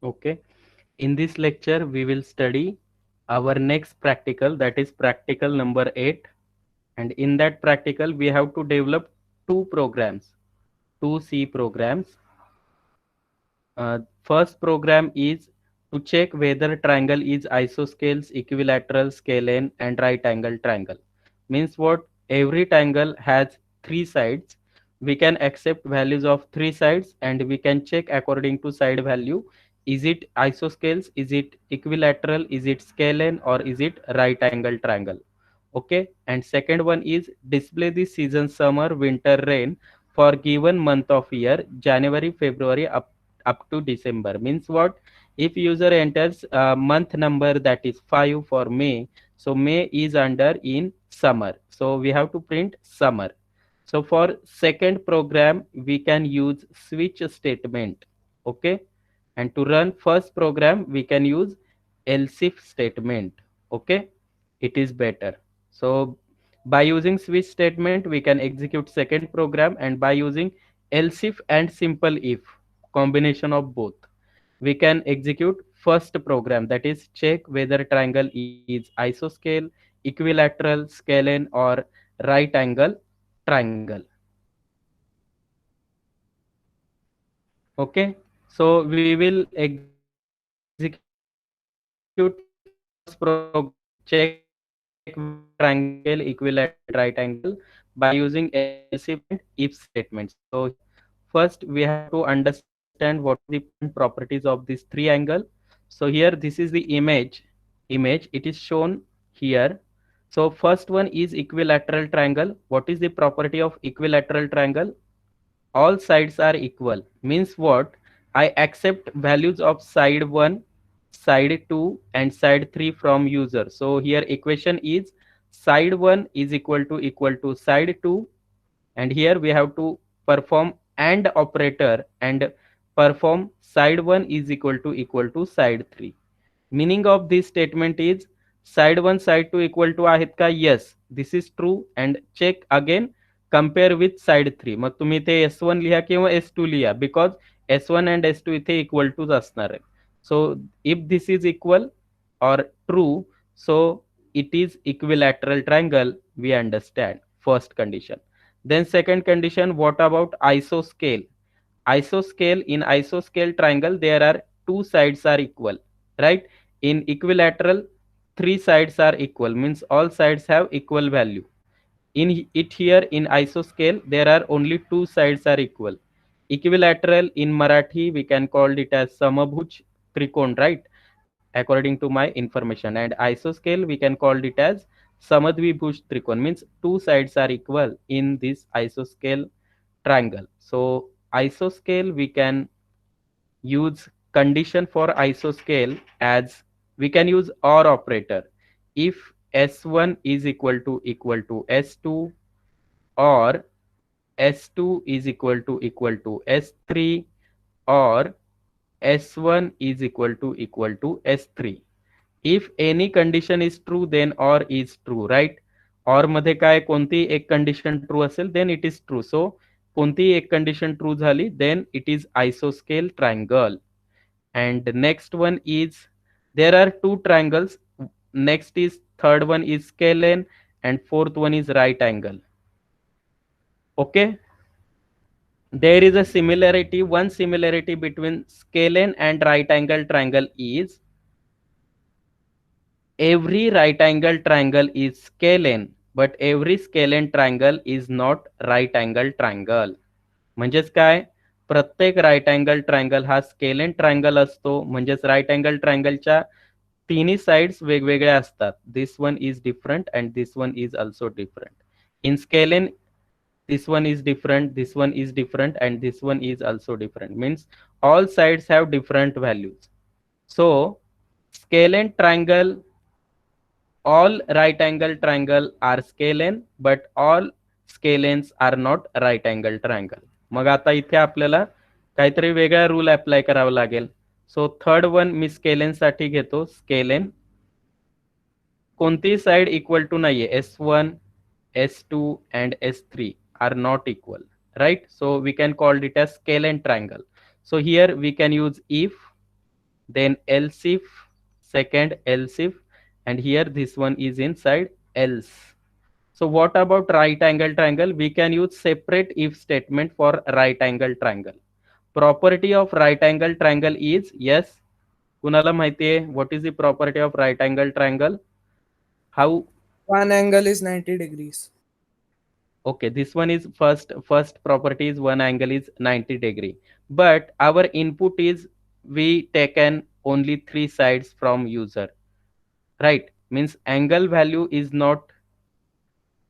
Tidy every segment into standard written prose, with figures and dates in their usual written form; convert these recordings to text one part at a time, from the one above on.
Okay. In this lecture, we will study our next practical, that is practical number 8. And in that practical, we have to develop two programs, two C programs. First program is to check whether triangle is isosceles, equilateral, scalene, and right angle triangle. Means what? Every triangle has three sides. We can accept values of three sides and we can check according to side value. Is it isosceles? Is it equilateral? Is it scalene? Or is it right angle triangle? Okay. And second one is display the season summer, winter, rain for given month of year, January, February, up to December. Means what? If user enters month number, that is 5 for May, so May is under in summer, so we have to print summer. So for second program we can use switch statement. Okay. And to run first program we can use else if statement. Okay. It is better. So by using switch statement we can execute second program, and by using else if and simple if, combination of both, we can execute first program, that is check whether triangle is isoscale, equilateral, scalene, or right angle triangle. Okay. So we will execute first program, check whether triangle is isoscale, equilateral, scalene, or right angle triangle, by using else if and if statements. So here first we have to understand what is the important properties of this three angle. So here this is the image it is shown here. So first one is equilateral triangle. What is the property of equilateral triangle? All sides are equal. Means what? I accept values of side 1, side 2, and side 3 from user. So here equation is side 1 is equal to side 2, and here we have to perform AND operator and perform side 1 is equal to side 3. Meaning of this statement is side 1 side 2 equal to आहेत का? Yes, this is true. And check again, compare with side 3. मग तुम्ही ते S1 लिहा किंवा S2 लिहा, because S1 and S2 इथे equal to असणार आहे. So if this is equal or true, so it is equilateral triangle, we understand first condition. Then second condition, what about isoscale? Isoscale, in isoscale triangle there are two sides are equal, right? In equilateral, three sides are equal, means all sides have equal value. In it here in isoscale there are only two sides are equal. Equilateral in Marathi we can call it as samabhuj trikon, right? According to my information. And isoscale we can call it as samadvibhuj trikon, means two sides are equal in this isoscale triangle. So isoscale we can use condition for isoscale as we can use OR operator. If S1 is equal to S2, or S2 is equal to S3, or S1 is equal to S3. If any condition is true, then OR is true, right? OR मध्ये काय कोणती एक condition true असेल then it is true. So कोणती एक condition true झाली then it is isoscale triangle. And next one is, there are two triangles. Next is third one is scalene, and fourth one is right angle. Okay. There is a similarity. One similarity between scalene and right angle triangle is every right angle triangle is scalene, but every scalene triangle is not right angle triangle. म्हणजेच काय? प्रत्येक right angle triangle हा scalene triangle असतो. म्हणजेच right angle ट्रायंगलच्या तिन्ही sides वेगवेगळ्या असतात. This one is different and this one is also different. In scalene this one is different, this one is different, and this one is also different. Means all sides have different values. So scalene triangle, all right angle triangle are scalene, but all scalenes are not right angle triangle. मग आता इथे आपल्याला काहीतरी वेगळा rule apply करावा लागेल. So third one मी scalene साठी घेतो. Scalene कोणतीही साइड इक्वल टू नाहीये. S1, S2 and S3 are not equal, right? So we can call it as scalene triangle. So here we can use if then else if, second else if, and here this one is inside else. So what about right angle triangle? We can use separate if statement for right angle triangle. Property of right angle triangle is, yes, कुणाला माहिती आहे what is the property of right angle triangle? How? One angle is 90 degrees. Okay, this one is first property is one angle is 90-degree, but our input is we taken only three sides from user, right? Means angle value is not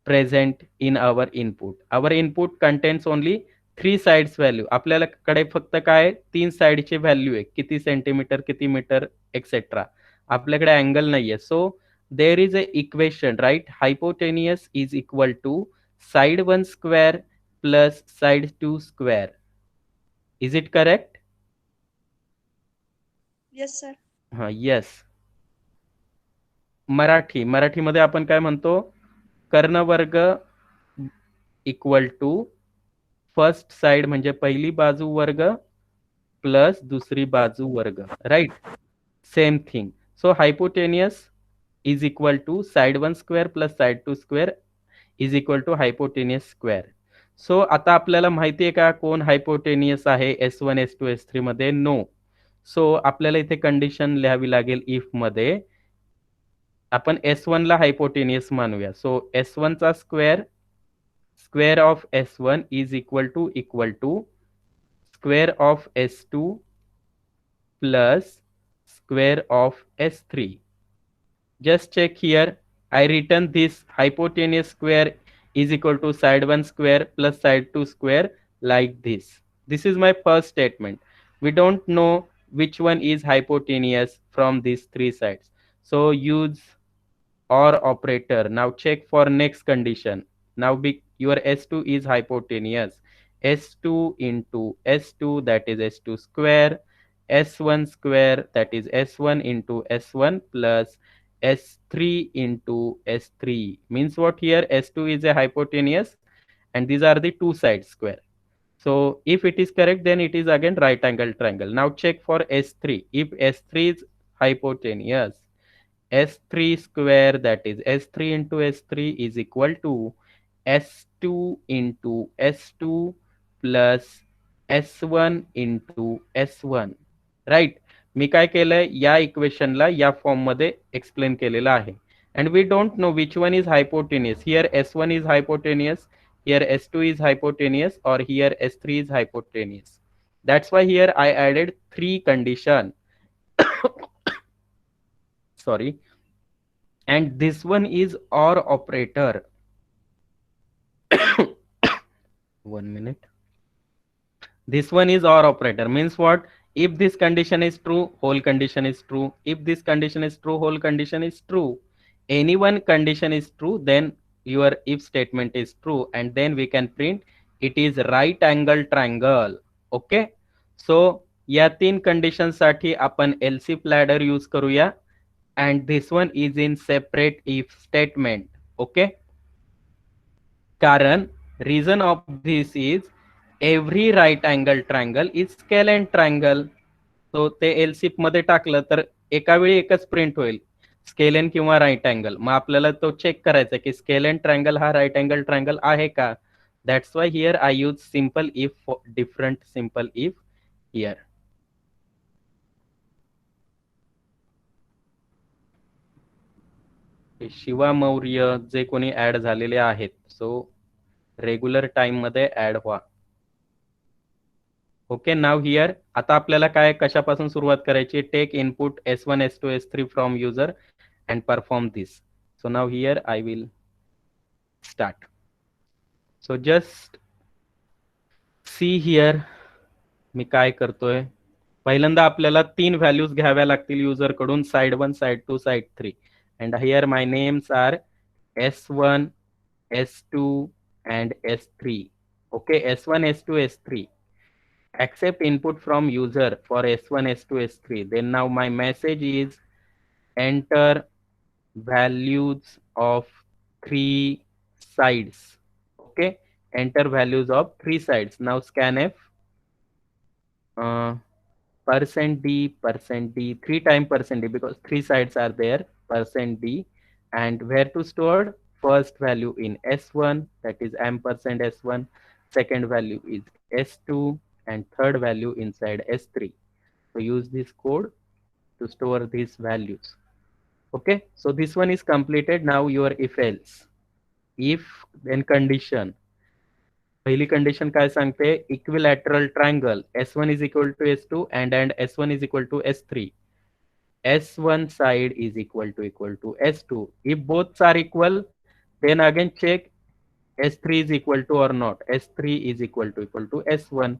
present in our input. Our input contains only three sides value. आपल्याला कडे फक्त काय तीन साइडचे value आहे, किती centimetre, किती metre, etcetera. आपल्याकडे angle नाहीये. So there is a equation, right? Hypotenuse is equal to side one square plus side two square. Is it correct? Yes, sir. हा, येस. मराठीमध्ये आपण काय म्हणतो? कर्णवर्ग इक्वल टू फर्स्ट साइड म्हणजे पहिली बाजू वर्ग प्लस दुसरी बाजू वर्ग, right? Same thing. So hypotenuse is equal to side one square plus side two square is equal to hypotenuse square. So आता आपल्याला माहिती आहे का कोण हायपोटेनियस आहे S1 S2 S3 मध्ये? नो. सो आपल्याला इथे कंडिशन लिहावी लागेल इफ मध्ये. आपण S1 ला हायपोटेनियस मानूया. सो S1 चा square of S1 is equal to square of S2 plus square of S3. Just check here. I written this hypotenuse square is equal to side 1 square plus side 2 square like this. This is my first statement. We don't know which one is hypotenuse from these three sides. So use or operator. Now check for next condition. Now your S2 is hypotenuse. S2 into S2, that is S2 square, S1 square, that is S1 into S1 plus S3 into S3. Means what here? S2 is a hypotenuse and these are the two sides square. So if it is correct, then it is again right angle triangle. Now check for S3. If S3 is hypotenuse, S3 square, that is S3 into S3 is equal to S2 into S2 plus S1 into S1, right? मी काय केलंय या इक्वेशनला या form मध्ये explain केलेलं आहे. and we don't know which one is hypotenuse. Here S1 is hypotenuse, here S2 is hypotenuse, or here S3 is hypotenuse. That's why here I added three condition. Sorry. And this one is OR operator. 1 minute. This one is OR operator. Means what? If this condition is true, whole condition is true. If this condition is true, whole condition is true. Any one condition is true, then your if statement is true, and then we can print it is right angle triangle. Okay. So या तीन condition साठी आपण LC ladder use करूया. And this one is in separate if statement. Okay. कारण reason of this is every right angle triangle is scalene triangle. So ते एलसिप मध्ये टाकलं तर एका वेळी एकच प्रिंट होईल, स्केलेन किंवा राईट अँगल. मग आपल्याला तो चेक करायचा की स्केलेन ट्रायंगल हा राईट अँगल ट्रायंगल आहे का. That's why here I use simple if, different simple if here. Shiva Maurya जे कोणी ऍड झालेले आहेत, सो रेग्युलर टाइम मध्ये ऍड व्हा. ओके. नाव हिअर आता आपल्याला काय कशापासून सुरुवात करायची? Take input S1 S2 S3 from user and perform this. So now here I will start. So just see here मी काय करतोय. पहिल्यांदा आपल्याला तीन व्हॅल्यूज घ्याव्या लागतील युजर कडून, side 1 side 2 side 3. And here my names are S1 S2 and S3. Okay, S1 S2 S3. Accept input from user for S1 S2 S3. Then now my message is enter values of three sides. Okay, enter values of three sides. Now scanf. percent d, 3 times percent d, because three sides are there, percent d, and where to store? First value in S1, that is ampersand S1, second value is S2, and third value inside S3. So use this code to store these values. Okay, so this one is completed. Now your if else. If then condition. पहिली condition काय सांगते? Equilateral triangle S1 is equal to S2 and S1 is equal to S3. S1 side is equal to S2. If both are equal, then again check S3 is equal to or not. S3 is equal to S1.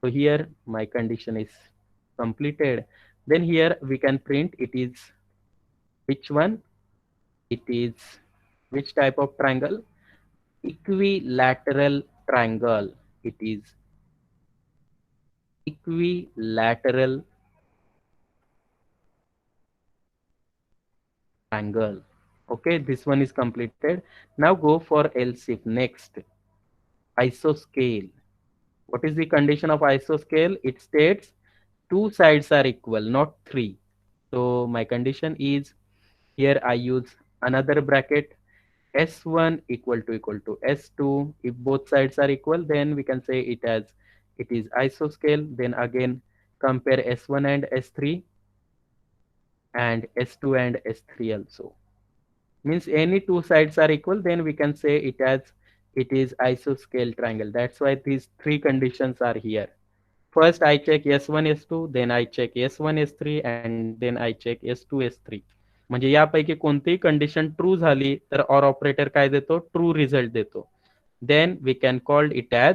So here my condition is completed. Then here we can print it is which one? It is which type of triangle? Equilateral triangle. It is equilateral triangle. Okay, this one is completed. Now go for else if. Next, isoscale. What is the condition of isoscale? It states two sides are equal, not three. So my condition is, here I use another bracket, S1 equal to S2. If both sides are equal, then we can say it is isoscale. Then again compare S1 and S3 and S2 and S3 also. Means any two sides are equal, then we can say it is isoscale triangle. That's why these three conditions are here. First I check S1 S2, then I check S1 S3, and then I check S2 S3. म्हणजे यापैकी कोणतीही condition true झाली तर or operator काय देतो? True result देतो. Then we can call it as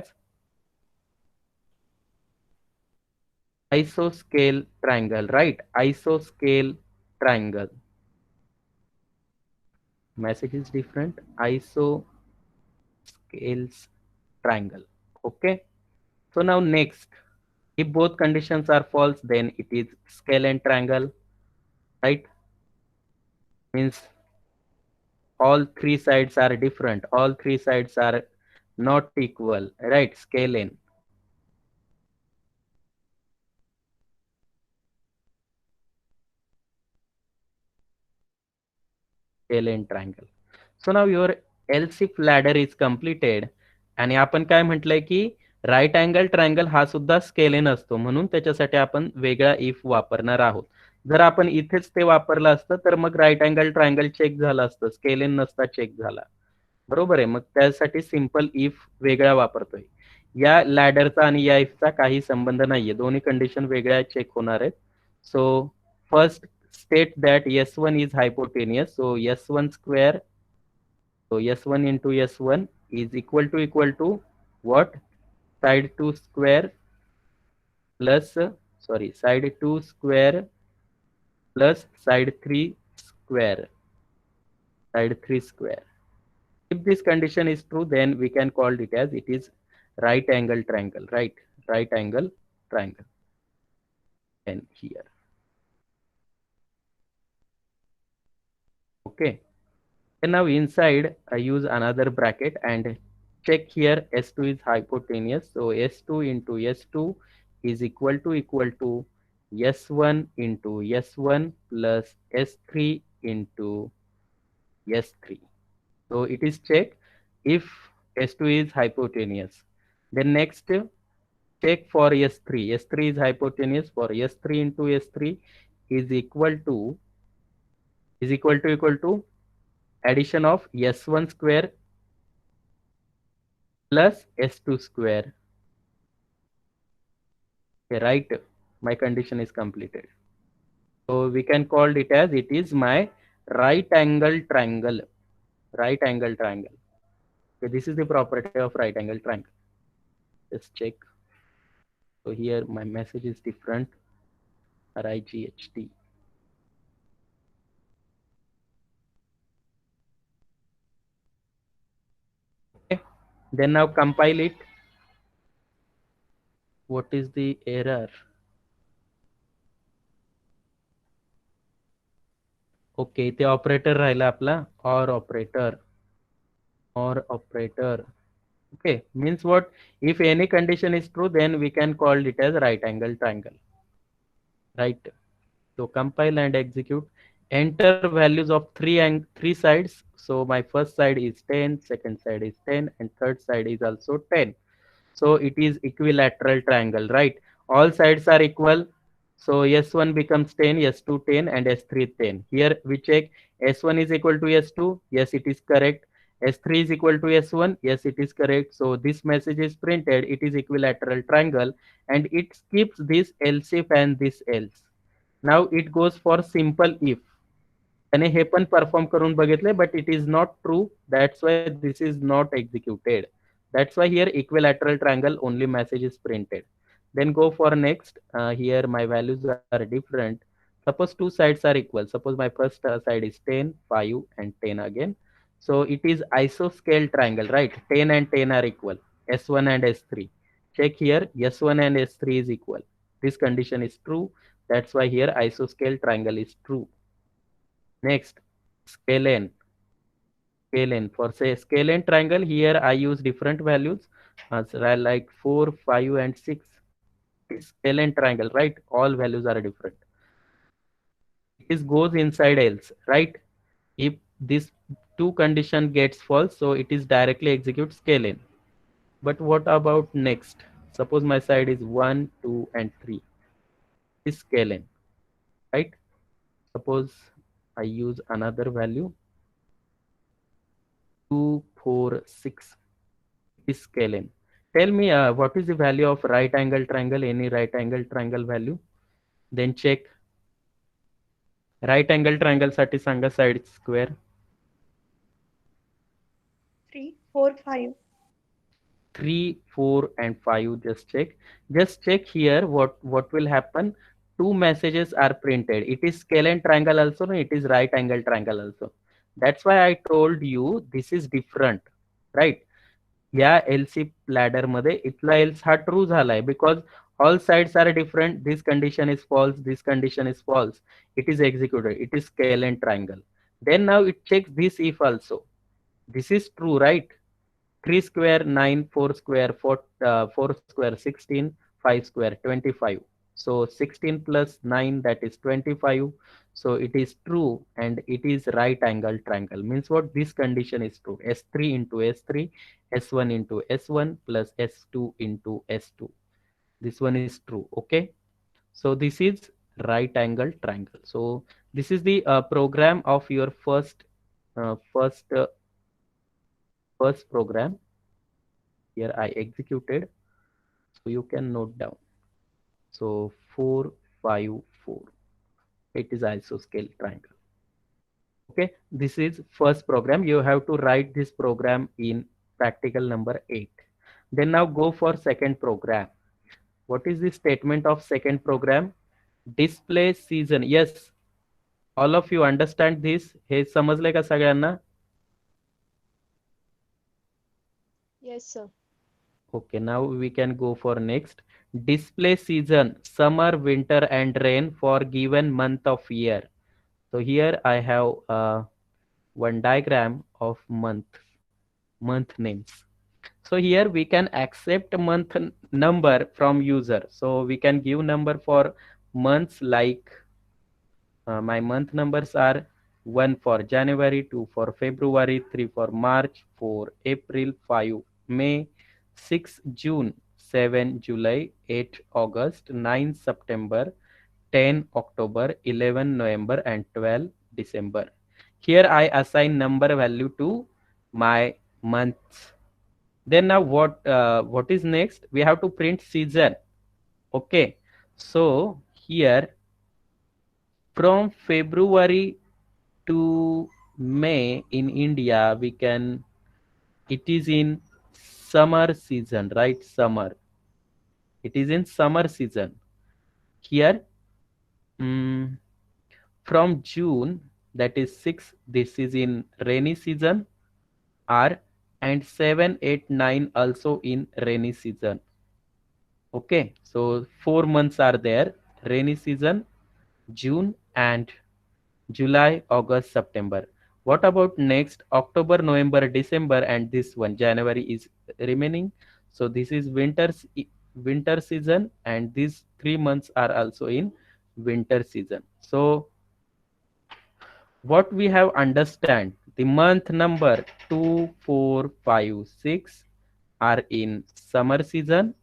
isoscale triangle, right? Isoscale triangle. Message is different. Isoscales triangle. Okay. So now next, if both conditions are false, then it is scalene triangle, right? Means all three sides are different. All three sides are not equal, right? Scalene. Scalene triangle. So now your else if ladder is completed. आणि आपण काय म्हटलंय की right angle triangle हा सुद्धा scalene असतो, म्हणून त्याच्यासाठी आपण वेगळा इफ वापरणार आहोत. जर आपण इथेच ते वापरलं असतं तर मग राईट अँगल ट्रायंगल चेक झालं असतं, स्केलेन नसता चेक झाला. बरोबर आहे. मग त्यासाठी सिंपल इफ वेगळा वापरतोय. या लॅडरचा आणि या इफचा काही संबंध नाहीये, दोन्ही कंडिशन वेगळ्या चेक होणार आहेत. So first state that S1 is hypotenuse. So S1 square, so S1 into S1 is equal to what? Side 2 square plus, side 2 square plus side 3 square. Side 3 square. If this condition is true, then we can call it as it is right angle triangle, right? Right angle triangle. And here. Okay. And now inside I use another bracket and check here S2 is hypotenuse. So S2 into S2 is equal to S1 into S1 plus S3 into S3. So it is check if S2 is hypotenuse. Then next check for S3. S3 is hypotenuse. For S3 into S3 is equal to addition of S1 square plus S2 square. Okay, right? My condition is completed. So we can call it as it is my right angle triangle. Right angle triangle. Okay, this is the property of right angle triangle. Just check. So here my message is different. RIGHT. Okay. Then now compile it. What is the error? Okay, the operator राहिला आपला or operator. Okay, means what? If any condition is true, then we can call it as right angle triangle. right? So compile and execute. Enter values of three sides. So my first side is 10, second side is 10, and third side is also 10. So it is equilateral triangle, right? All sides are equal. So S1 becomes 10, S2 10, and S3 10. Here we check S1 is equal to S2. Yes, it is correct. S3 is equal to S1. Yes, it is correct. So this message is printed. It is equilateral triangle, and it skips this else if and this else. Now it goes for simple if. त्याने हे पण perform करून बघितले, but it is not true. That's why this is not executed. That's why here equilateral triangle only message is printed. Then go for next. Here my values are different. Suppose two sides are equal. Suppose my first side is 10, 5, and 10 again. So it is isoscale triangle, right? 10 and 10 are equal. S1 and S3. Check here. S1 and S3 is equal. This condition is true. That's why here isoscale triangle is true. Next, scalene. Scalene. For say scalene triangle, here I use different values. Like 4, 5, and 6. Scalene triangle, right? All values are different. It goes inside else, right? If this two condition gets false, so it is directly execute scalene. But what about next? Suppose my side is 1, 2, and 3. Is scalene, right? Suppose I use another value 2, 4, 6. Is scalene. Tell me what is the value of right angle triangle, any right angle triangle value. Then check right angle triangle साठी सांगा side square. 3, 4, 5. 3, 4, and 5. Just check here what will happen. Two messages are printed. It is scalene triangle also, and it is right angle triangle also. That's why I told you this is different, right? या else ladder मध्ये इथला else हा true झालाय because all sides are different. This condition is false, this condition is false. It is executed. It is scale and triangle. Then now it checks this if also. This is true, right? 3 square 9, 4 square 4, 4 square 16, 5 square 25. So 16 plus 9, that is 25. So it is true, and it is right angle triangle. Means what? This condition is true. S3 into S3, S1 into S1 plus S2 into S2. This one is true. Okay. So this is right angle triangle. So this is the program of your first program. Here I executed, so you can note down. So 4, 5, 4. It is isoscale triangle. Okay, this is first program. You have to write this program in practical number 8. Then now go for second program. What is the statement of second program? Display season. Yes, all of you understand this. हे समजले का सगळ्यांना? Yes, sir. Okay, now we can go for next. Display season, summer, winter, and rain for given month of year. So here I have one diagram of month names. So here we can accept month number from user. So we can give number for months like my month numbers are 1 for January, 2 for February, 3 for March, 4 April, 5 May, 6 June, 7 July, 8 August, 9 September, 10 October, 11 November, and 12 December. Here I assign number value to my months. Then now what is next? We have to print season. Okay. So here from February to May in India, we can, it is in summer season, right? Summer. It is in summer season. Here, from June, that is 6, this is in rainy season, R, and 7, 8, 9 also in rainy season. Okay, so 4 months are there. Rainy season, June, and July, August, September. What about next? October, November, December, and this one January is remaining. So this is winter season, and these 3 months are also in winter season. So what we have understand, the month number 2, 4, 5, 6 are in summer season.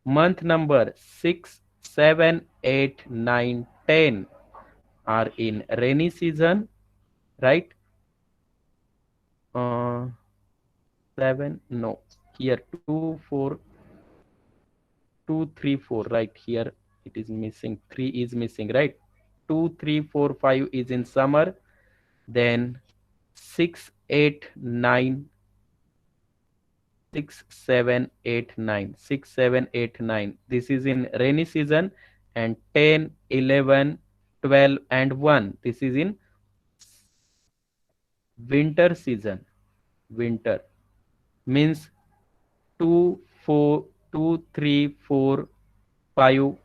Month number 6, 7, 8, 9, 10 are in rainy season, right? uh, 7, no, here 2, 4, 2, 3, 4, right here it is missing, 3 is missing, right? 2, 3, 4, 5 is in summer, then 6, 8, 9, 6, 7, 8, 9, 6, 7, 8, 9, this is in rainy season, and 10, 11, 12, and 1, this is in winter season. Winter means 2, 4, 2, 3, 4, 5,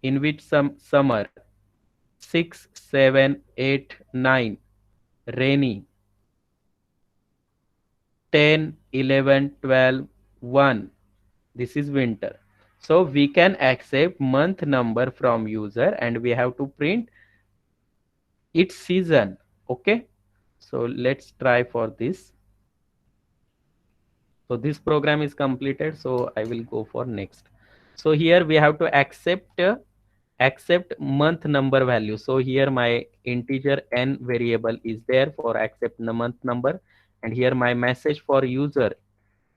in which some summer, 6, 7, 8, 9, rainy, 10, 11, 12, 1, this is winter. So we can accept month number from user and we have to print its season. Okay, so let's try for this. So this program is completed, so I will go for next. So here we have to accept month number value. So here my integer n variable is there for accept the month number, and here my message for user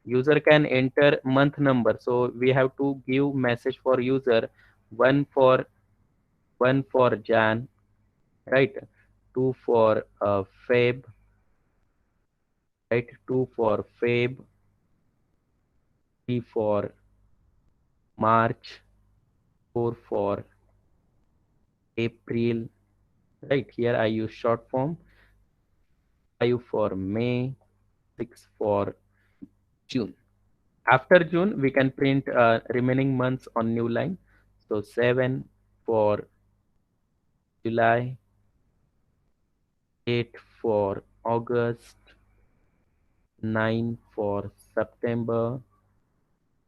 can enter month number. So we have to give message for user, one for Jan, right? Two for Feb, right? Two for Feb, three for March, four for April, right? Here I use short form, 5 for May, 6 for June. After June, we can print remaining months on new line. So 7 for July, 8 for August, 9 for September,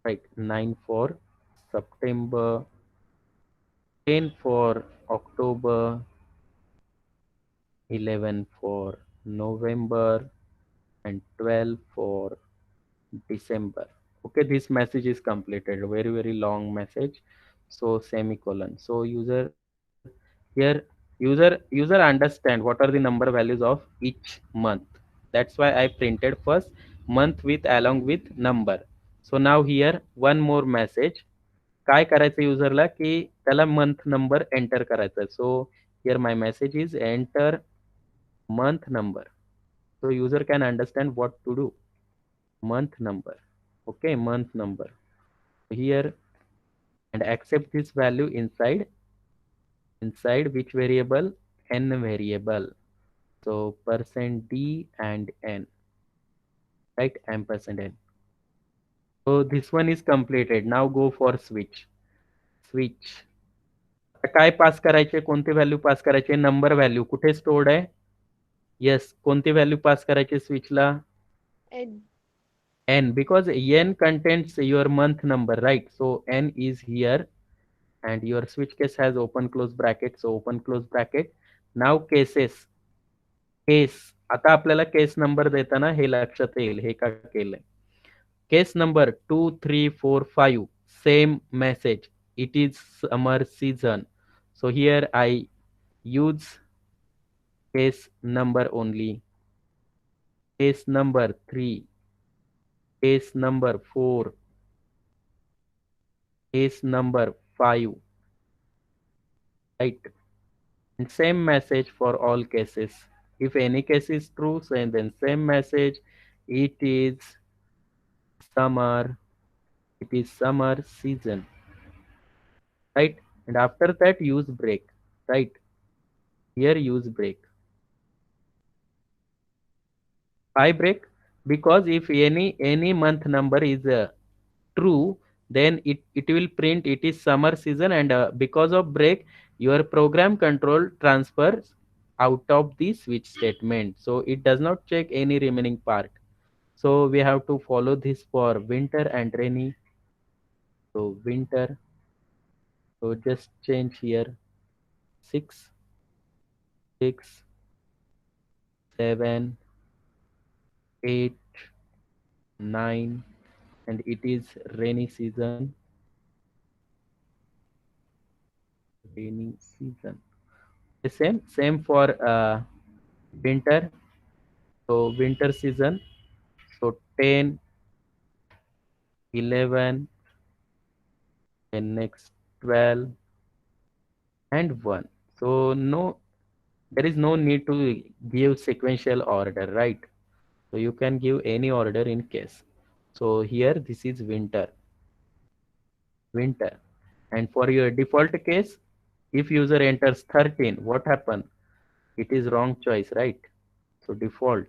right? 9 for September, 10 for October, 11 for November, and 12 for December. Okay, this message is completed. Very, very long message. So semicolon. So user understand what are the number values of each month. That's why I printed first month with along with number. So now here one more message. काय करायचं युजरला की त्याला month number enter करायचा. So here my message is enter month number. So user can understand what to do. Month number. Okay, month number here, and accept this value inside which variable, n variable. So percent d and n, right? Ampersand n. So this one is completed. Now go for switch. आता काय पास करायचे, कोणते value pass करायचे, number value कुठे stored आहे, yes कोणती value pass करायचे स्विचला, N. n, because n contains your month number, right? So n is here, and your switch case has open close bracket, so open close bracket. Now case, आता आपल्याला case number देताना हे लक्षात येईल हे का केलंय. Case number 2, 3, 4, 5 same message, it is summer season. So here I use case number only, case number 3, case number 4, case number 5, right? And same message for all cases. If any case is true, so then same message, it is summer, it is summer season, right? And after that use break, right? Here use break. Why break? Because if any month number is true, then it will print it is summer season, and because of break your program control transfers out of the switch statement, so it does not check any remaining part. So we have to follow this for winter and rainy. So winter, So just change here 6, 6, 7, 8, 9, and it is rainy season. Rainy season. The same for winter. So winter season. So 10, 11, and next 12 and 1. So no, there is no need to give sequential order, right? So you can give any order in case. So here this is winter, winter. And for your default case, if user enters 13, what happen? It is wrong choice, right? So default.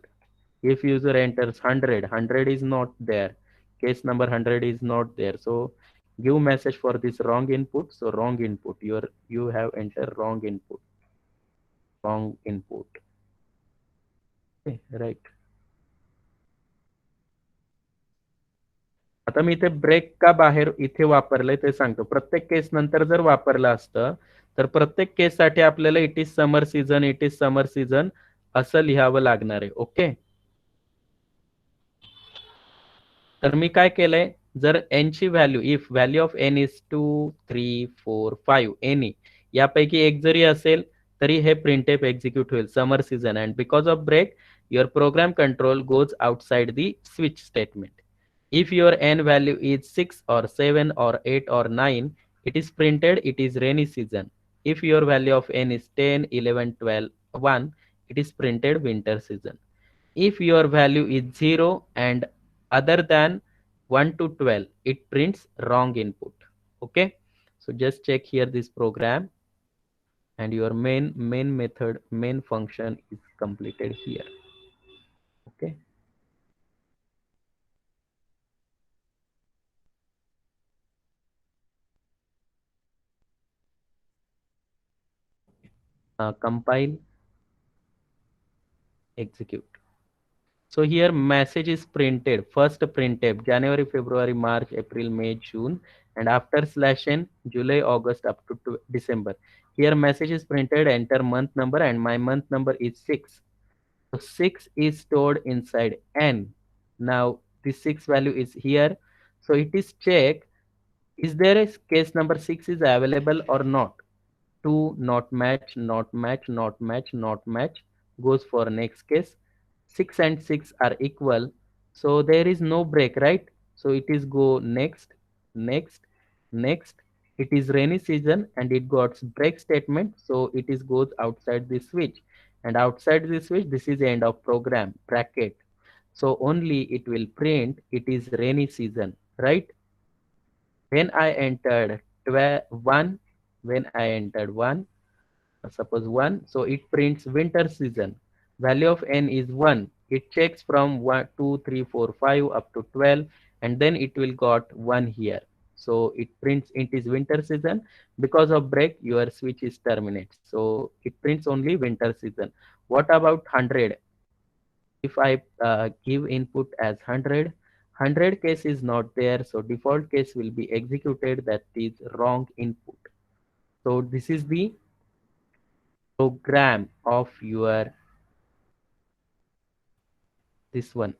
If user enters 100, 100 is not there. Case number 100 is not there. So give message for this wrong input. So wrong input. You have entered wrong input. Wrong input. Okay, right. आता मी इथे break का बाहेर इथे वापरलंय ते सांगतो. प्रत्येक case नंतर जर वापरलं असतं तर प्रत्येक केससाठी आपल्याला इट इज समर सीझन असं लिहावं लागणार आहे. ओके. तर मी काय केलंय, जर एन ची value if value of N is 2, 3, 4, 5 any यापैकी एक जरी असेल तरी हे प्रिंटएफ एक्झिक्यूट होईल summer season and because of break your program control goes outside the switch statement. If your n value is 6 or 7 or 8 or 9, it is printed it is rainy season. If your value of n is 10, 11, 12, 1, it is printed winter season. If your value is 0 and other than 1 to 12, it prints wrong input. Okay. So just check here this program and your main method, main function is completed here. Okay. Compile, execute. So here message is printed, first printf, January, February, March, April, May, June, and after /n, July, August up to December. Here message is printed, enter month number, and my month number is 6. So 6 is stored inside n. Now this 6 value is here. So it is check, is there a case number 6 is available or not? 2 not match, not match, not match, not match, goes for next case. 6 and 6 are equal, so there is no break, right? So it is go next, next, next. It is rainy season and it got break statement, so it is goes outside the switch, and outside the switch this is end of program bracket, so only it will print it is rainy season, right? When I entered 1, when I entered 1, suppose 1, so it prints winter season. Value of n is 1. It checks from 1, 2, 3, 4, 5 up to 12, and then it will got 1 here. So it prints it is winter season. Because of break, your switch is terminate. So it prints only winter season. What about 100? If I give input as 100, 100 case is not there, so default case will be executed, that is wrong input. So this is the program of your this one.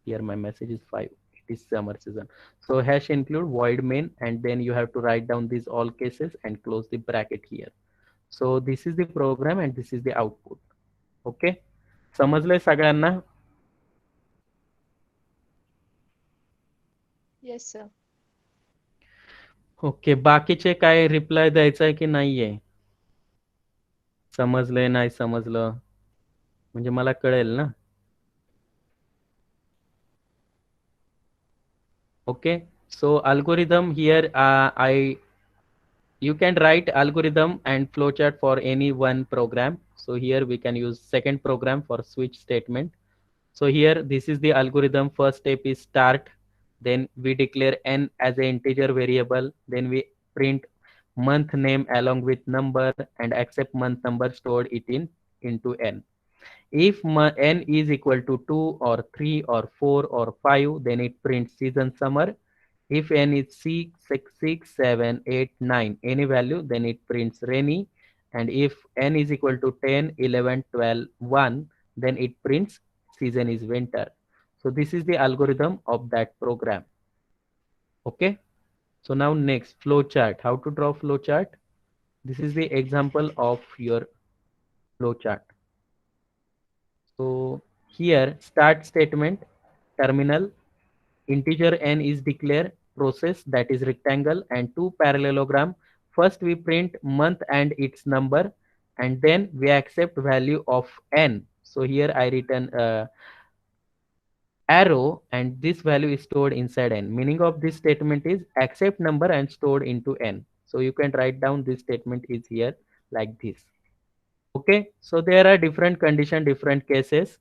Here my message is 5, it is summer season. So hash include void main, and then you have to write down these all cases and close the bracket here. So this is the program and this is the output. Okay, समजलंय सगळ्यांना? Yes, sir. Okay, बाकीचे काय reply द्यायचा आहे की नाहीये? समजलंय नाही समजलं म्हणजे मला कळेल ना. Okay, so algorithm here, you can write algorithm and flowchart for any one program. So here we can use second program for switch statement. So here this is the algorithm. First step is start, then we declare n as an integer variable, then we print month name along with number and accept month number stored it into n. If n is equal to 2 or 3 or 4 or 5, then it prints season summer. If n is 6, 7, 8, 9, any value, then it prints rainy. And if n is equal to 10, 11, 12, 1, then it prints season is winter. So this is the algorithm of that program. Okay. So now next, flow chart. How to draw flow chart? This is the example of your flow chart. So here, start statement, terminal, integer n is declared, process, that is rectangle, and two parallelogram. First we print month and its number, and then we accept value of n. So here I written arrow, and this value is stored inside n. Meaning of this statement is accept number and stored into n. So you can write down this statement is here like this. Okay, so there are different condition, different cases.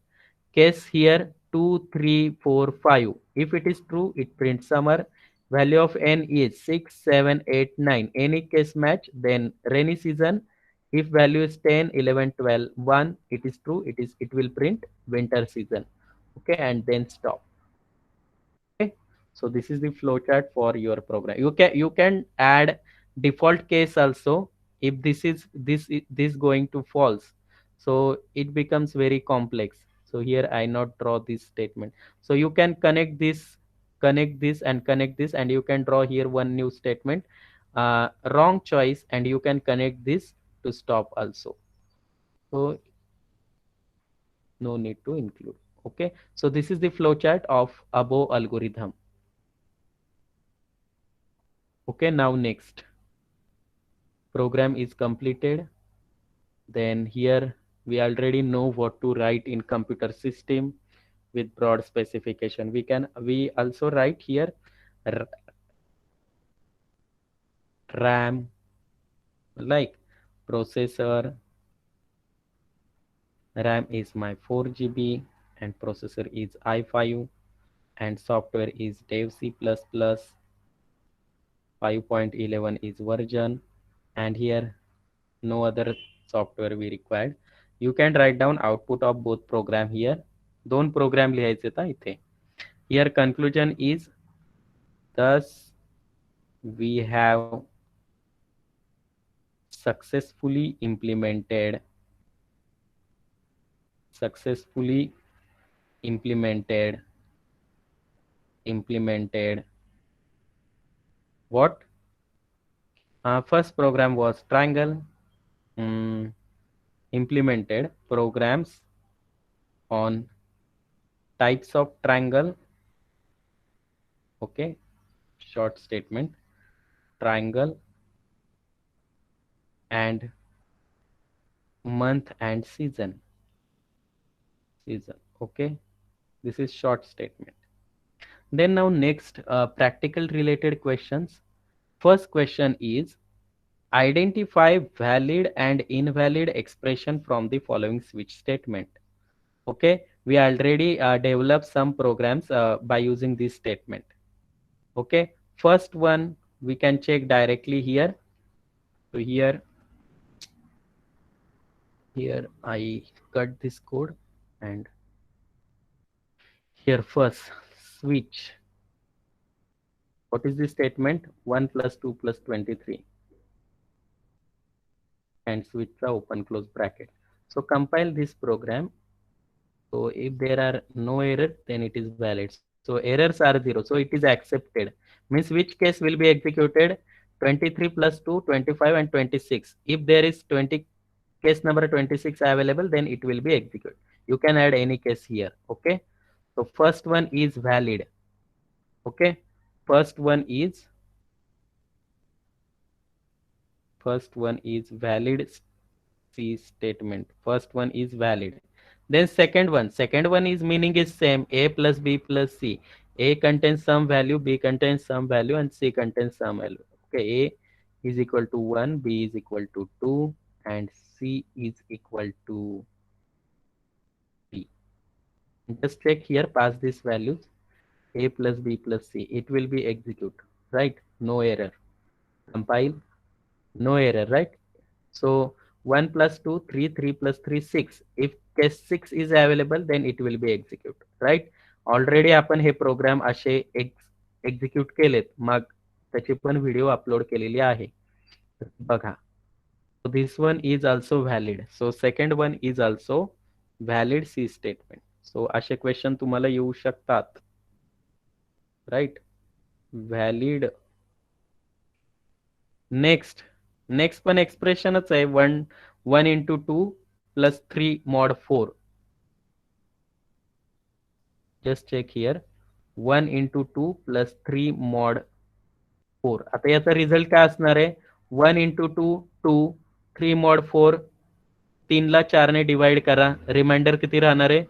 Case here 2, 3, 4, 5. If it is true, it prints summer. Value of n is 6, 7, 8, 9. Any case match, then rainy season. If value is 10, 11, 12, 1, it is true, it will print winter season. Okay, and then stop. Okay, so this is the flowchart for your program. You can add default case also. If this going to false, so it becomes very complex. So here I not draw this statement. So you can connect this and connect this, and you can draw here one new statement, wrong choice, and you can connect this to stop also. So no need to include. Okay, so this is the flowchart of above algorithm. Okay, now next, program is completed. Then here we already know what to write in computer system with broad specification. We also write here RAM, like processor. RAM is my 4 GB, and processor is i5, and software is Dev C++. 5.11 is version, and here no other software we required. You can write down output of both program here. दोन program लिहायचे था इथे. Here conclusion is, thus we have successfully implemented what? First program was triangle. Implemented programs on types of triangle. Okay, short statement, triangle and month and season. Okay, this is short statement. Then now next, practical related questions. First question is, identify valid and invalid expression from the following switch statement. Okay, we already developed some programs by using this statement. Okay, first one we can check directly here. So here I cut this code, and here first switch. What is the statement? 1 plus 2 plus 23, and switch the open close bracket. So compile this program. So if there are no error, then it is valid. So errors are 0, so it is accepted. Means which case will be executed? 23 plus 2, 25, and 26. If there is 20 case number 26 available, then it will be executed. You can add any case here. Okay, so first one is valid. Okay, first one is valid. C statement, first one is valid. Then second one is meaning is same, a plus b plus c. A contains some value, b contains some value, and c contains some value. Okay, a is equal to 1, b is equal to 2, and c is equal to b. Just check here, pass these values, a plus b plus c, it will be execute, right? No error. Compile, no error, right? So 1 plus 2, 3, 3 plus 3, 6. If case 6 is available, then it will be executed, right? Already आपण हे program असे execute केलेत, मग त्याची पण video upload केलेली आहे. बघा, this one is also valid. So second one is also valid C statement. So असे question तुम्हाला येऊ शकतात, राईट. व्हॅलिड. नेक्स्ट पण एक्सप्रेशनच आहे. 1 into 2 plus 3 mod 4. Just check here. 1 into 2 plus 3 mod 4. आता याचा रिझल्ट काय असणार आहे? 1 इंटू 2 2, 3 मॉड 4. 3 ला 4 ने डिवाइड करा, रिमाइंडर किती राहणार आहे?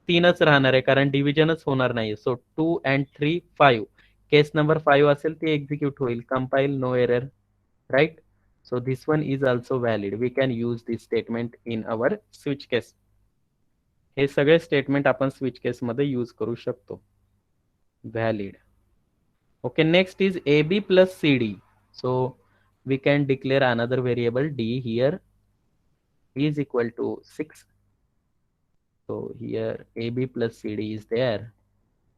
3च राहणार आहे, कारण डिव्हिजनच होणार नाही. सो 2 and 3 5. केस नंबर 5 असेल ती एक्झिक्यूट होईल. Compile, no error, right. So this one is also valid. We can use this statement in our switch case. हे सगळे स्टेटमेंट आपण स्विच केस मध्ये यूज करू शकतो. Valid. Okay, next is AB plus CD. So we can declare another variable D here. D is equal to 6. So here AB plus CD is there.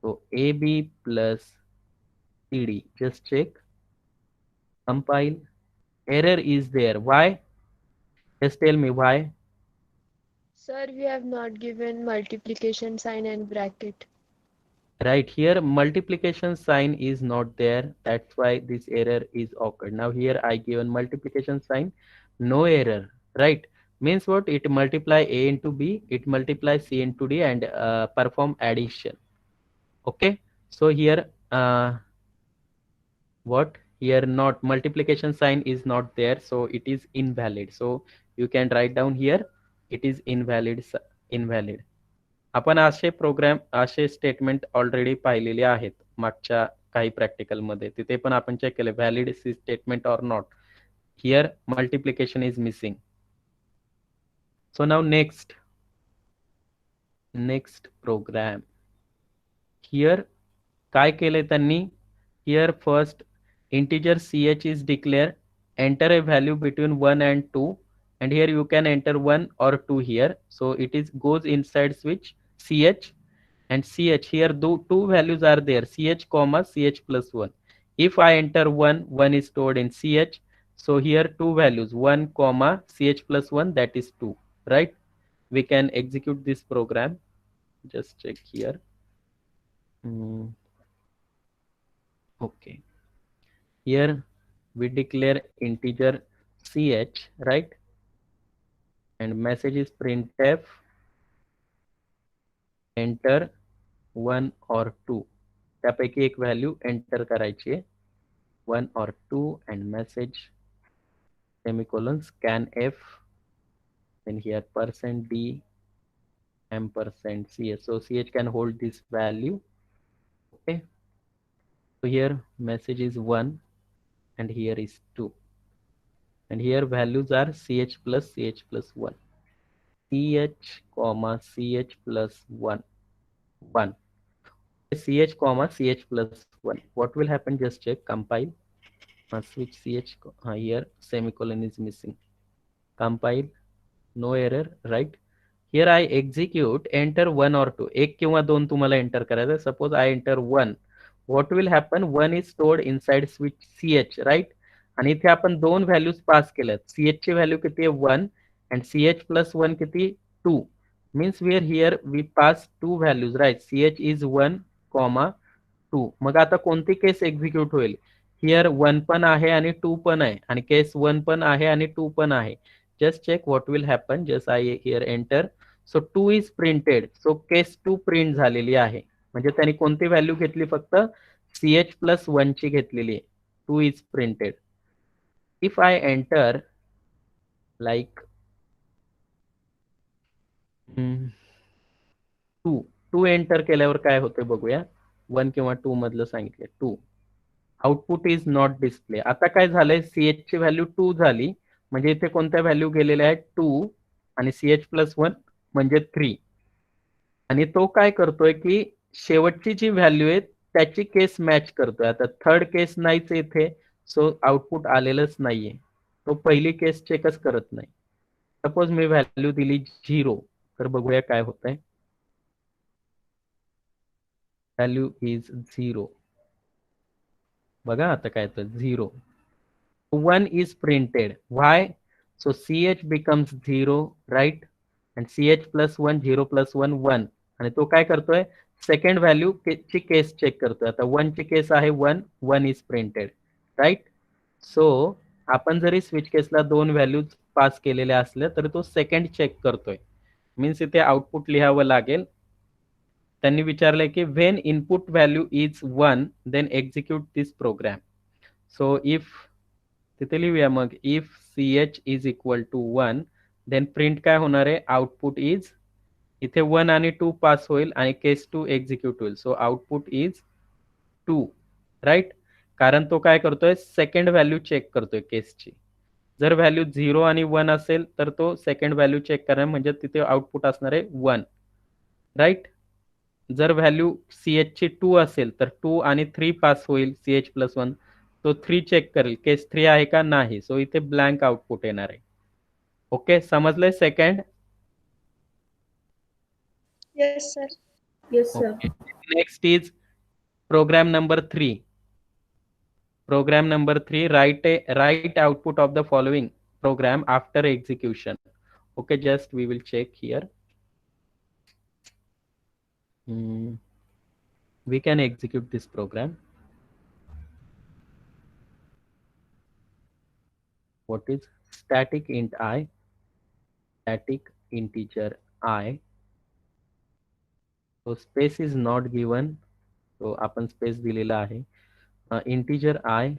So AB plus CD, just check, compile. Error is there. Why? Just tell me why. Sir, we have not given multiplication sign and bracket. Right here, multiplication sign is not there. That's why this error is occurred. Now here I given multiplication sign, no error, right? Means what? It multiply A into B, it multiplies C into D, and perform addition. Okay. So here, what? Here not multiplication sign is not there, so it is invalid. So you can write down here, it is invalid. Invalid. आपण असे programme, असे statement already पाहिलेले आहेत मागच्या काही practical मध्ये. तिथे पण आपण चेक केले valid C statement or not. Here multiplication is missing. So now next program. Here काय केले त्यांनी? Here first integer ch is declared, enter a value between 1 and 2, and here you can enter 1 or 2 here. So it is goes inside switch ch, and ch here two values are there, ch comma ch plus 1. If I enter 1, 1 is stored in ch, so here two values, 1 comma ch plus 1, that is 2, right? We can execute this program. Just check here. Okay, here we declare integer ch, right? And message is printf, enter 1 or 2. त्यापैकी एक value enter करायची आहे, 1 or 2, and message semicolon scanf, then here %d %ch. So ch can hold this value. Okay, so here message is 1 and here is 2, and here values are ch plus 1, ch comma ch plus 1, 1, ch comma ch plus 1. What will happen? Just check, compile, switch ch, here semicolon is missing, compile, no error, right? Here I execute, enter 1 or 2. एक किंवा दोन तुम्हाला enter करायचं. Suppose I enter 1. What will happen? 1 is stored inside switch ch, right? आणि इथे आपण दोन values पास केल्यात. ch ची व्हॅल्यू किती आहे? 1, and ch plus 1 किती? 2. Means we are here we pass two values, right? ch is 1 comma 2. मग आता कोणती केस एक्झिक्यूट होईल? हिअर 1 पण आहे आणि 2 पण आहे, आणि केस 1 पण आहे आणि 2 पण आहे. Just check what will happen. Just I here enter. So 2 is printed. So case 2 print झालेली आहे. म्हणजे त्यांनी कोणती व्हॅल्यू घेतली? फक्त ch plus 1 ची घेतलेली आहे. 2 is printed. If I enter like 2 enter केल्यावर काय होते बघूया. 1 किंवा 2 मधलं सांगितले 2. Output is not display. आता काय झालंय? ch ची व्हॅल्यू 2 झाली, म्हणजे इथे कोणत्या व्हॅल्यू गेलेल्या आहेत? 2, आणि ch प्लस 1 म्हणजे 3. आणि तो काय करतोय की शेवटची जी व्हॅल्यू आहे त्याची केस मॅच करतोय. आता थर्ड केस नाहीच इथे, सो आउटपुट आलेलंच नाहीये. तो पहिली केस चेकच करत नाही. सपोज मी व्हॅल्यू दिली 0, तर बघूया काय होतंय. Value is 0. बघा आता काय तर 0. 1 is printed. Why? So CH becomes 0, right? And CH plus 1, 0 plus 1, 1. आणि तो काय करतोय? सेकंड व्हॅल्यू ची केस चेक करतोय. आता 1 ची केस आहे 1, 1 इज प्रिंटेड, राईट? सो आपण जरी स्विच केसला 2 व्हॅल्यूज पास केलेल्या असल्या तर तो सेकंड चेक करतोय. मीन्स इथे आउटपुट लिहावं लागेल. त्यांनी विचारलंय की when input value is 1 then execute this program. So if तिथे लिहूया मग if CH is equal to 1 then print काय होणार आहे? आउटपुट इज, इथे 1 आणि 2 पास होईल आणि केस 2 एक्झिक्यूट होईल. So output is 2, right? कारण तो काय करतोय? सेकंड व्हॅल्यू चेक करतोय केसची. जर व्हॅल्यू 0 आणि 1 असेल तर तो सेकंड व्हॅल्यू चेक करणार, म्हणजे तिथे आउटपुट असणार आहे 1, राईट? जर व्हॅल्यू CH ची 2 असेल तर 2 आणि 3 पास होईल, CH प्लस 1. तो 3 चेक करेल केस 3 आहे का नाही. सो इथे ब्लँक आउटपुट येणार आहे. ओके, समजलंय second? Yes, sir. Yes, sir. Okay. Next is program number 3. Program number 3, write output of the following program after execution. Okay, just we will check here. We can execute this program. What is static int I, static integer I. So space is not given. So आपण space दिलेला आहे. Integer I,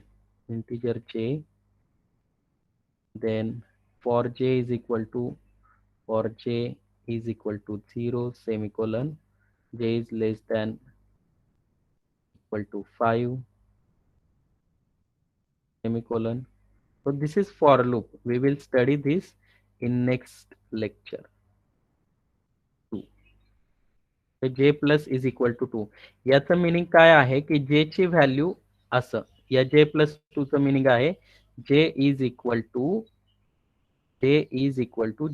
integer j, then for j is equal to, for j is equal to 0 semicolon, j is less than equal to 5 semicolon. So this is for loop. We will study this in next lecture. 2. So j plus is equal to 2. याचं meaning काय आहे की j ची value असं, या j plus 2 चं meaning आहे j is equal to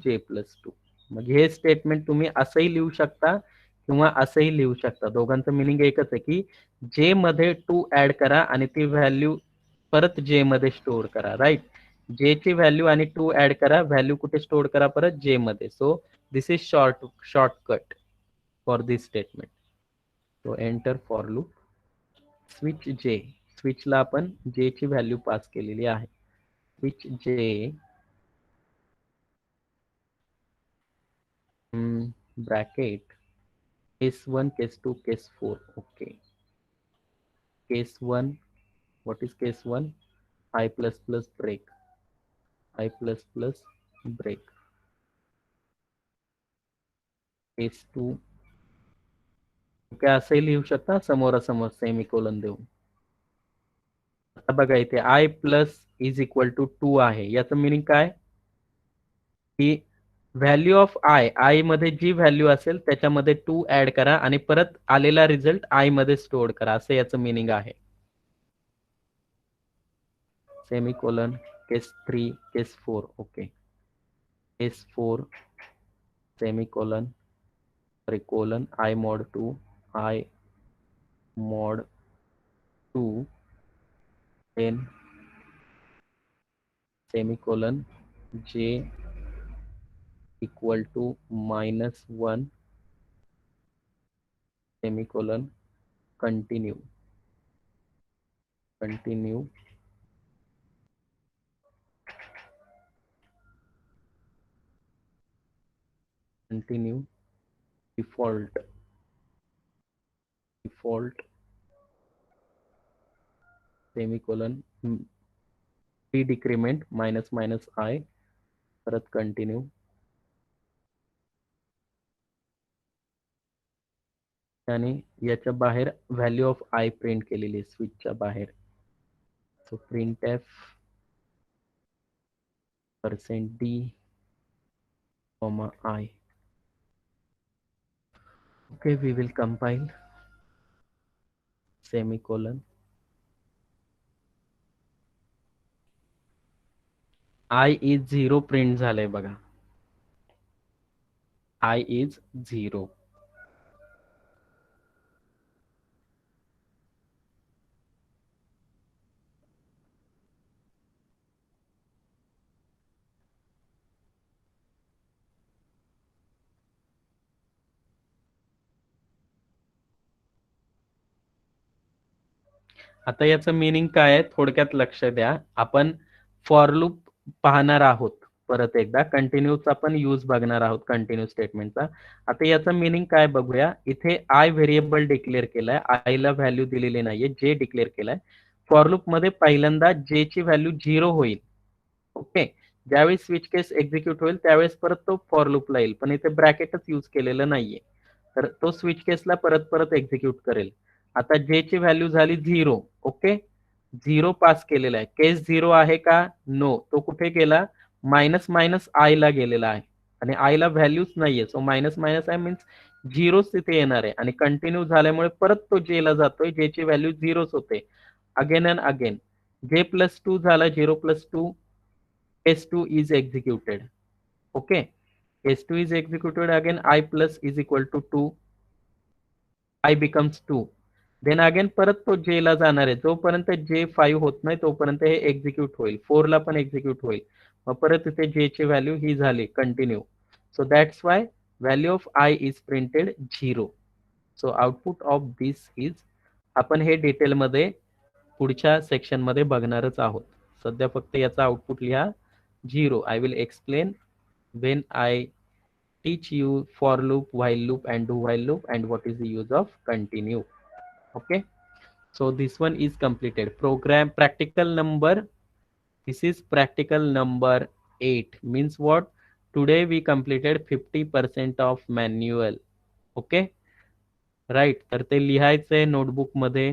j plus 2. मग हे स्टेटमेंट तुम्ही असंही लिहू शकता किंवा असंही लिहू शकता. दोघांचं मीनिंग एकच आहे की j मध्ये 2 ऍड करा आणि ती व्हॅल्यू परत j मध्ये स्टोअर करा, राईट? j ची व्हॅल्यू आणि 2 ऍड करा, व्हॅल्यू कुठे स्टोअर करा? परत j मध्ये. So this is shortcut for this statement. So enter for loop, switch j. स्विचला आपण j ची व्हॅल्यू पास केलेली आहे. Switch j bracket case 1, case 2, case 4. Okay, case 1, what is case 1? I plus plus break, I plus plus break. case 2 काय असेही लिहू शकता समोरासमोर semicolon देऊन. आता बघा इथे I plus is equal to 2 आहे. याचं मिनिंग काय? की व्हॅल्यू ऑफ I मध्ये जी व्हॅल्यू असेल त्याच्यामध्ये 2 ऍड करा आणि परत आलेला रिझल्ट I मध्ये स्टोअर करा, असं याचं मिनिंग आहे. Semicolon, case 3, case 4. Okay, case 4 semicolon, colon, I mod 2, I mod 2, then semicolon, j equal to -1 semicolon, continue, continue, continue, default, default, semicolon, decrement minus minus I, परत continue. आणि याच्या बाहेर value of I print केलेली स्विचच्या बाहेर. सो printf %d, I. Okay, we will compile. Semicolon. I is 0 print झालंय बघा. I is 0. आता याचं मीनिंग काय आहे थोडक्यात लक्ष द्या. आपण फॉर लूप पाहणार आहोत परत एकदा. कंटिन्यूचा पण यूज बघणार आहोत कंटिन्यू स्टेटमेंटचा. आता याचं मीनिंग काय बघूया. इथे आय व्हेरिएबल डिक्लेअर केलाय, आयला व्हॅल्यू दिलेली नाहीये, जे डिक्लेअर केलाय. फॉर लूप मध्ये पहिल्यांदा जे ची व्हॅल्यू 0 होईल. ओके, ज्यावेळी स्विच केस एक्झिक्यूट होईल त्यावेळेस परत तो फॉर लूपला येईल, पण इथे ब्रॅकेटच यूज केलेलं नाहीये, तर तो स्विच केसला परत परत एक्झिक्यूट करेल. आता जे ची व्हॅल्यू झाली 0. ओके, 0 पास केलेला आहे. केस 0 आहे का? नो. तो कुठे गेला? मायनस मायनस आय ला गेलेला आहे आणि आय ला व्हॅल्यूच नाहीये. So minus minus i means 0च तिथे येणार आहे आणि कंटिन्यू झाल्यामुळे परत तो जे ला जातोय, जे ची व्हॅल्यू 0च होते. Again and again J plus 2 झाला, 0 plus 2, S2 is executed. Okay, S2 is executed. Again I plus is equal to 2, I becomes 2. Then again परत तो J ला जाणार आहे. जोपर्यंत J 5 होत नाही तोपर्यंत हे एक्झिक्यूट होईल. 4 ला पण एक्झिक्यूट होईल. मग परत इथे J ची व्हॅल्यू ही झाली continue. So that's why value of I is printed 0. So output of this is, आपण हे डिटेल मध्ये पुढच्या सेक्शन मध्ये बघणारच आहोत. सध्या फक्त याचा आउटपुट लिहा 0. I will explain when I teach you for loop, while loop and do while loop and what is the use of continue. Okay, so this one is completed. Program practical number, this is practical number 8. Means what? Today we completed 50% of manual. Okay, right. तर ते लिहायचंय notebook मध्ये.